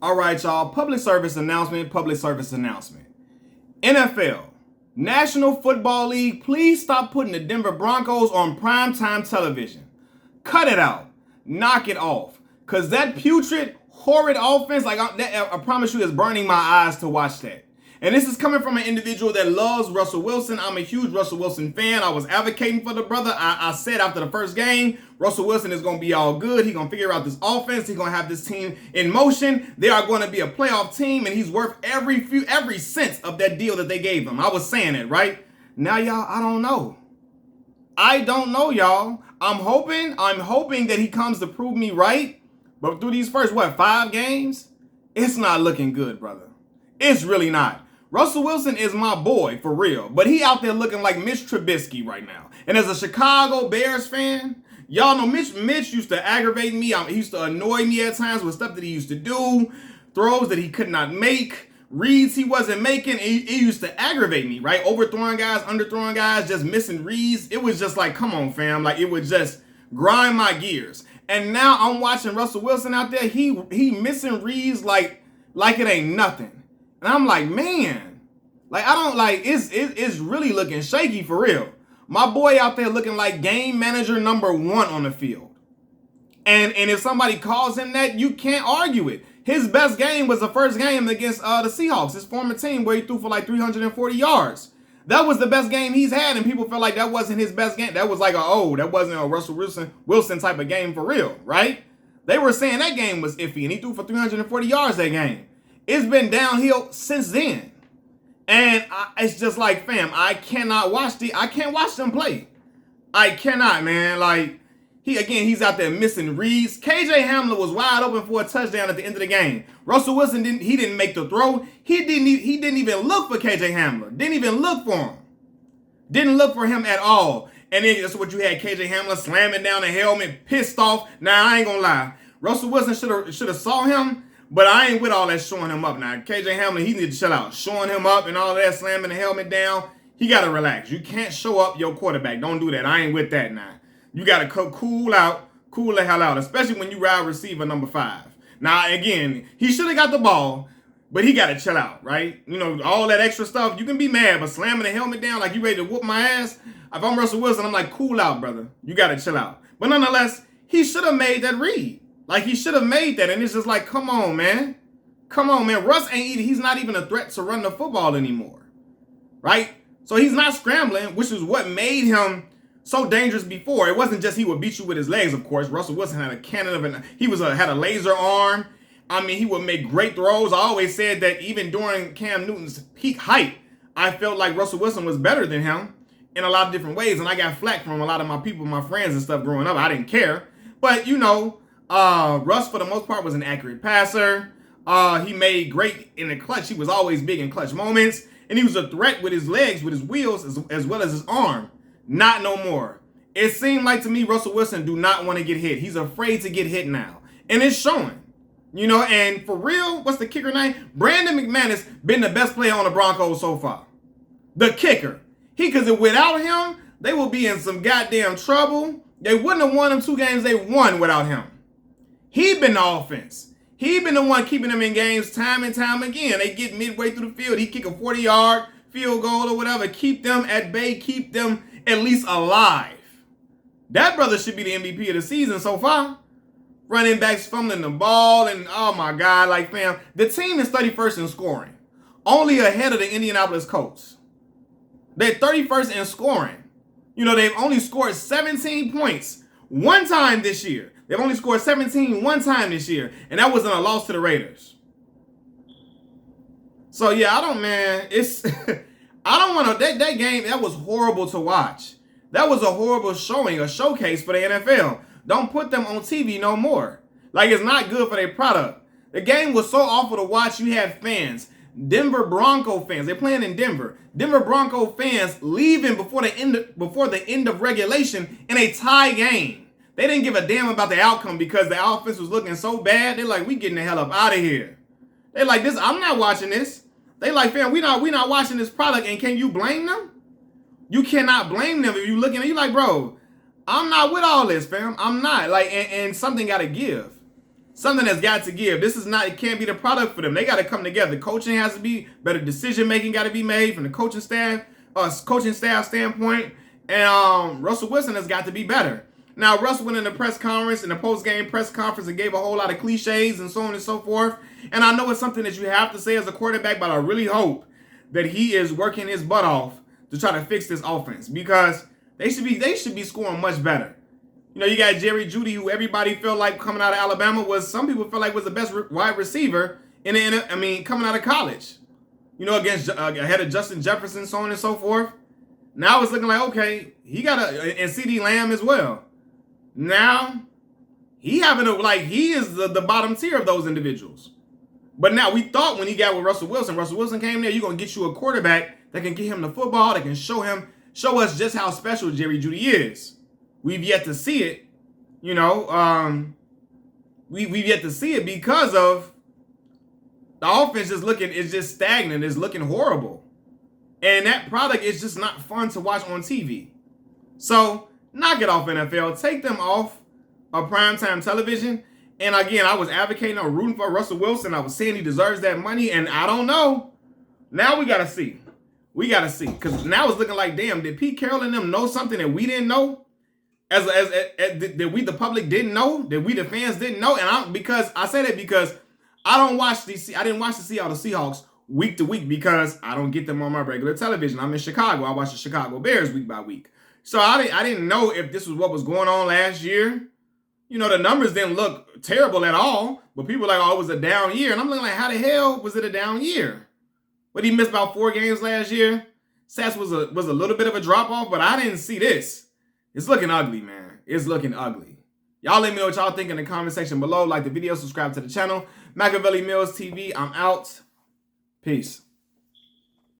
All right, y'all. Public service announcement. NFL, National Football League, please stop putting the Denver Broncos on primetime television. Cut it out. Knock it off. Because that putrid, horrid offense, I promise you, is burning my eyes to watch that. And this is coming from an individual that loves Russell Wilson. I'm a huge Russell Wilson fan. I was advocating for the brother. I said after the first game, Russell Wilson is going to be all good. He's going to figure out this offense. He's going to have this team in motion. They are going to be a playoff team, and he's worth every cent of that deal that they gave him. I was saying it, right? Now, y'all, I don't know. I don't know, y'all. I'm hoping that he comes to prove me right. But through these first, 5 games? It's not looking good, brother. It's really not. Russell Wilson is my boy, for real. But he out there looking like Mitch Trubisky right now. And as a Chicago Bears fan, y'all know Mitch used to aggravate me. He used to annoy me at times with stuff that he used to do. Throws that he could not make. Reads he wasn't making. It used to aggravate me, right? Overthrowing guys, underthrowing guys, just missing reads. It was just like, come on, fam. Like, it would just grind my gears. And now I'm watching Russell Wilson out there. He missing reads like it ain't nothing. And I'm like, man, it's really looking shaky for real. My boy out there looking like game manager number 1 on the field. And if somebody calls him that, you can't argue it. His best game was the first game against the Seahawks, his former team, where he threw for like 340 yards. That was the best game he's had, and people felt like that wasn't his best game. That was like that wasn't a Russell Wilson type of game for real, right? They were saying that game was iffy, and he threw for 340 yards that game. It's been downhill since then. And it's just like, fam, I can't watch them play. I cannot, man. Like, he's out there missing reads. KJ Hamler was wide open for a touchdown at the end of the game. Russell Wilson didn't make the throw. He didn't even look for KJ Hamler. Didn't even look for him. Didn't look for him at all. And then that's what you had, KJ Hamler slamming down the helmet, pissed off. Now, I ain't gonna lie. Russell Wilson should have saw him. But I ain't with all that showing him up now. KJ Hamler, he need to chill out. Showing him up and all that, slamming the helmet down, he got to relax. You can't show up your quarterback. Don't do that. I ain't with that now. You got to cool the hell out, especially when you ride receiver number 5. Now, again, he should have got the ball, but he got to chill out, right? You know, all that extra stuff, you can be mad, but slamming the helmet down like you ready to whoop my ass, if I'm Russell Wilson, I'm like, cool out, brother. You got to chill out. But nonetheless, he should have made that read. Like, he should have made that, and it's just like, come on, man. Come on, man. Russ he's not even a threat to run the football anymore, right? So he's not scrambling, which is what made him so dangerous before. It wasn't just he would beat you with his legs, of course. Russell Wilson had a cannon had a laser arm. I mean, he would make great throws. I always said that even during Cam Newton's peak height, I felt like Russell Wilson was better than him in a lot of different ways, and I got flack from a lot of my people, my friends and stuff growing up. I didn't care, but you know, Russ, for the most part, was an accurate passer. He made great in the clutch. He was always big in clutch moments. And he was a threat with his legs, with his wheels, as well as his arm. Not no more. It seemed like to me, Russell Wilson do not want to get hit. He's afraid to get hit now. And it's showing. You know, and for real, what's the kicker name? Brandon McManus been the best player on the Broncos so far. The kicker. Because without him, they will be in some goddamn trouble. They wouldn't have won them 2 games they won without him. He been the offense. He been the one keeping them in games time and time again. They get midway through the field. He kick a 40-yard field goal or whatever. Keep them at bay. Keep them at least alive. That brother should be the MVP of the season so far. Running backs fumbling the ball. And, oh, my God. Like, fam, the team is 31st in scoring. Only ahead of the Indianapolis Colts. They're 31st in scoring. You know, they've only scored 17 points one time this year. They've only scored 17 one time this year, and that was in a loss to the Raiders. So, yeah, I don't want to, that game, that was horrible to watch. That was a horrible showing, a showcase for the NFL. Don't put them on TV no more. Like, it's not good for their product. The game was so awful to watch, you had fans, Denver Bronco fans, they're playing in Denver. Denver Bronco fans leaving before the end of regulation in a tie game. They didn't give a damn about the outcome because the offense was looking so bad. They're like, we getting the hell up out of here. They're like, this, I'm not watching this. They like, fam, we not watching this product, and can you blame them? You cannot blame them if you looking at you like, bro, I'm not with all this, fam. I'm not. Like, and something gotta give. Something that's got to give. This is not, it can't be the product for them. They got to come together. Coaching has to be better. Decision making got to be made from the coaching staff standpoint. And Russell Wilson has got to be better. Now, Russell went in the press conference, in the post-game press conference, and gave a whole lot of cliches and so on and so forth. And I know it's something that you have to say as a quarterback, but I really hope that he is working his butt off to try to fix this offense, because they should be scoring much better. You know, you got Jerry Jeudy, who everybody felt like coming out of Alabama some people feel like was the best wide receiver coming out of college. You know, ahead of Justin Jefferson, so on and so forth. Now it's looking like, okay, he got and CeeDee Lamb as well. Now he is the bottom tier of those individuals. But now we thought when he got with Russell Wilson came there, you're gonna get you a quarterback that can get him the football, that can show us just how special Jerry Jeudy is. We've yet to see it, you know. We've yet to see it because of the offense is just stagnant. It's looking horrible. And that product is just not fun to watch on TV. So knock it off, NFL. Take them off of primetime television. And again, I was advocating or rooting for Russell Wilson. I was saying he deserves that money. And I don't know. Now we got to see. Because now it's looking like, damn, did Pete Carroll and them know something that we didn't know? That we the public didn't know, that we the fans didn't know, and I say that because I didn't watch the Seattle Seahawks week to week because I don't get them on my regular television. I'm in Chicago. I watch the Chicago Bears week by week, so I didn't know if this was what was going on last year. You know, the numbers didn't look terrible at all, but people were like, oh, it was a down year, and I'm looking like, how the hell was it a down year? But he missed about 4 games last year. Stats was a little bit of a drop off, but I didn't see this. It's looking ugly, man. It's looking ugly. Y'all let me know what y'all think in the comment section below. Like the video, subscribe to the channel. Machiavelli Mills TV, I'm out. Peace.